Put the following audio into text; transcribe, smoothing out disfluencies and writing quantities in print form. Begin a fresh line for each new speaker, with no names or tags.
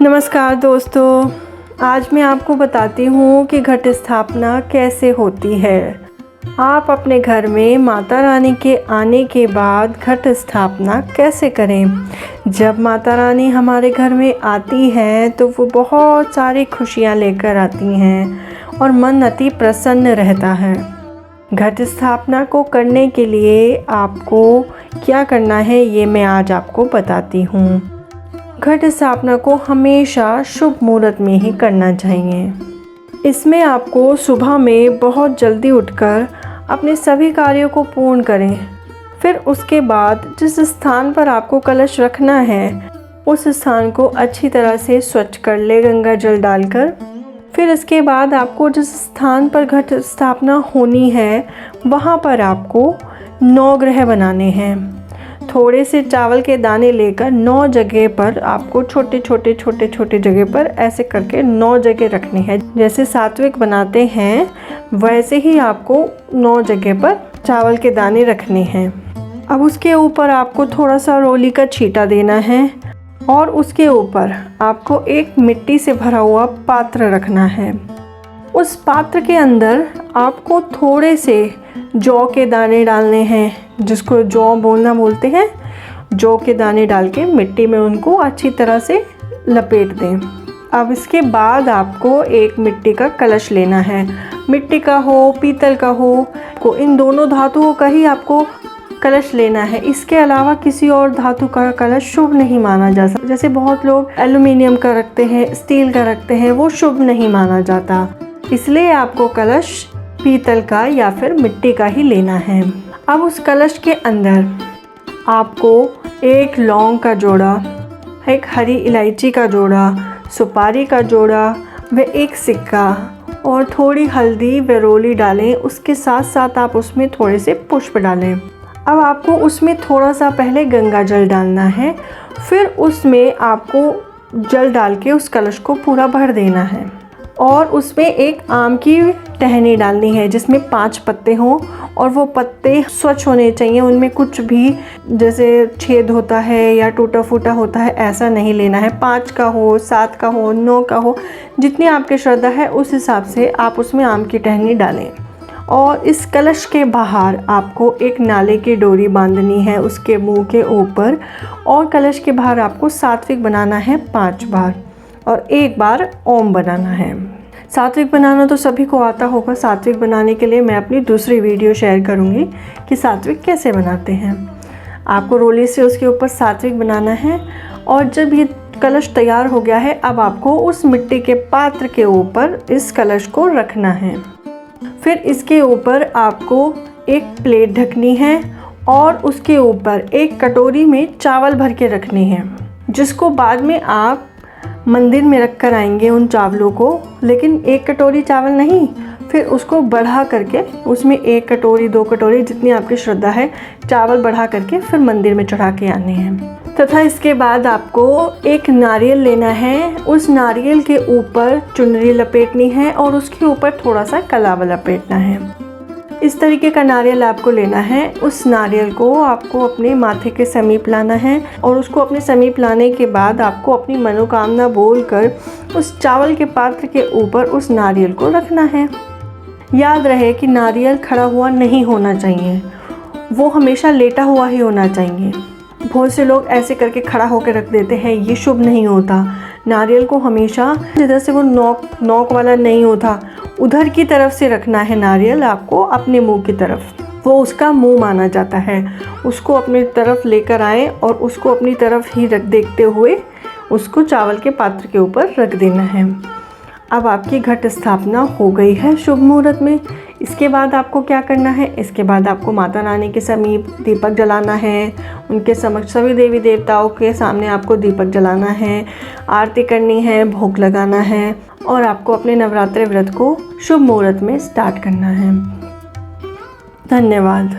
नमस्कार दोस्तों, आज मैं आपको बताती हूँ कि घट स्थापना कैसे होती है। आप अपने घर में माता रानी के आने के बाद घट स्थापना कैसे करें। जब माता रानी हमारे घर में आती है तो वो बहुत सारी खुशियाँ लेकर आती हैं और मन अति प्रसन्न रहता है। घट स्थापना को करने के लिए आपको क्या करना है ये मैं आज आपको बताती हूँ। घट स्थापना को हमेशा शुभ मुहूर्त में ही करना चाहिए। इसमें आपको सुबह में बहुत जल्दी उठकर अपने सभी कार्यों को पूर्ण करें। फिर उसके बाद जिस स्थान पर आपको कलश रखना है उस स्थान को अच्छी तरह से स्वच्छ कर ले गंगा जल डालकर। फिर इसके बाद आपको जिस स्थान पर घट स्थापना होनी है वहाँ पर आपको 9 ग्रह बनाने हैं। थोड़े से चावल के दाने लेकर 9 जगह पर आपको छोटे छोटे जगह पर ऐसे करके 9 जगह रखने हैं। जैसे सात्विक बनाते हैं वैसे ही आपको 9 जगह पर चावल के दाने रखने हैं। अब उसके ऊपर आपको थोड़ा सा रोली का छींटा देना है और उसके ऊपर आपको एक मिट्टी से भरा हुआ पात्र रखना है। उस पात्र के अंदर आपको थोड़े से जौ के दाने डालने हैं, जिसको जौ बोलना बोलते हैं। जौ के दाने डाल के मिट्टी में उनको अच्छी तरह से लपेट दें। अब इसके बाद आपको एक मिट्टी का कलश लेना है। मिट्टी का हो पीतल का हो, इन दोनों धातुओं का ही आपको कलश लेना है। इसके अलावा किसी और धातु का कलश शुभ नहीं माना जा सकता। जैसे बहुत लोग एल्युमिनियम का रखते हैं, स्टील का रखते हैं, वो शुभ नहीं माना जाता। इसलिए आपको कलश पीतल का या फिर मिट्टी का ही लेना है। अब उस कलश के अंदर आपको एक लौंग का जोड़ा, एक हरी इलायची का जोड़ा, सुपारी का जोड़ा व एक सिक्का और थोड़ी हल्दी व रोली डालें। उसके साथ साथ आप उसमें थोड़े से पुष्प डालें। अब आपको उसमें थोड़ा सा पहले गंगा जल डालना है। फिर उसमें आपको जल डाल के उस कलश को पूरा भर देना है और उसमें एक आम की टहनी डालनी है जिसमें 5 पत्ते हों और वो पत्ते स्वच्छ होने चाहिए। उनमें कुछ भी जैसे छेद होता है या टूटा फूटा होता है ऐसा नहीं लेना है। 5 का हो, 7 का हो, 9 का हो, जितनी आपकी श्रद्धा है उस हिसाब से आप उसमें आम की टहनी डालें। और इस कलश के बाहर आपको एक नाले की डोरी बांधनी है उसके मुंह के ऊपर। और कलश के बाहर आपको सात्विक बनाना है 5 बार और 1 बार ओम बनाना है। सात्विक बनाना तो सभी को आता होगा। सात्विक बनाने के लिए मैं अपनी दूसरी वीडियो शेयर करूंगी कि सात्विक कैसे बनाते हैं। आपको रोली से उसके ऊपर सात्विक बनाना है। और जब ये कलश तैयार हो गया है अब आपको उस मिट्टी के पात्र के ऊपर इस कलश को रखना है। फिर इसके ऊपर आपको एक प्लेट ढकनी है और उसके ऊपर एक कटोरी में चावल भर के रखने हैं, जिसको बाद में आप मंदिर में रख कर आएंगे उन चावलों को। लेकिन 1 कटोरी चावल नहीं, फिर उसको बढ़ा करके उसमें 1 कटोरी 2 कटोरी जितनी आपकी श्रद्धा है चावल बढ़ा करके फिर मंदिर में चढ़ा के आने हैं। तथा इसके बाद आपको एक नारियल लेना है। उस नारियल के ऊपर चुनरी लपेटनी है और उसके ऊपर थोड़ा सा कलावा लपेटना है। इस तरीके का नारियल आपको लेना है। उस नारियल को आपको अपने माथे के समीप लाना है और उसको अपने समीप लाने के बाद आपको अपनी मनोकामना बोलकर उस चावल के पात्र के ऊपर उस नारियल को रखना है। याद रहे कि नारियल खड़ा हुआ नहीं होना चाहिए, वो हमेशा लेटा हुआ ही होना चाहिए। बहुत से लोग ऐसे करके खड़ा होकर रख देते हैं, ये शुभ नहीं होता। नारियल को हमेशा जिधर से वो नोक वाला नहीं होता उधर की तरफ से रखना है। नारियल आपको अपने मुंह की तरफ, वो उसका मुंह माना जाता है। उसको अपनी तरफ लेकर आए और उसको अपनी तरफ ही देखते हुए उसको चावल के पात्र के ऊपर रख देना है। अब आपकी घट स्थापना हो गई है शुभ मुहूर्त में। इसके बाद आपको क्या करना है, इसके बाद आपको माता रानी के समीप दीपक जलाना है। उनके समक्ष सभी देवी देवताओं के सामने आपको दीपक जलाना है, आरती करनी है, भोग लगाना है और आपको अपने नवरात्रि व्रत को शुभ मुहूर्त में स्टार्ट करना है। धन्यवाद।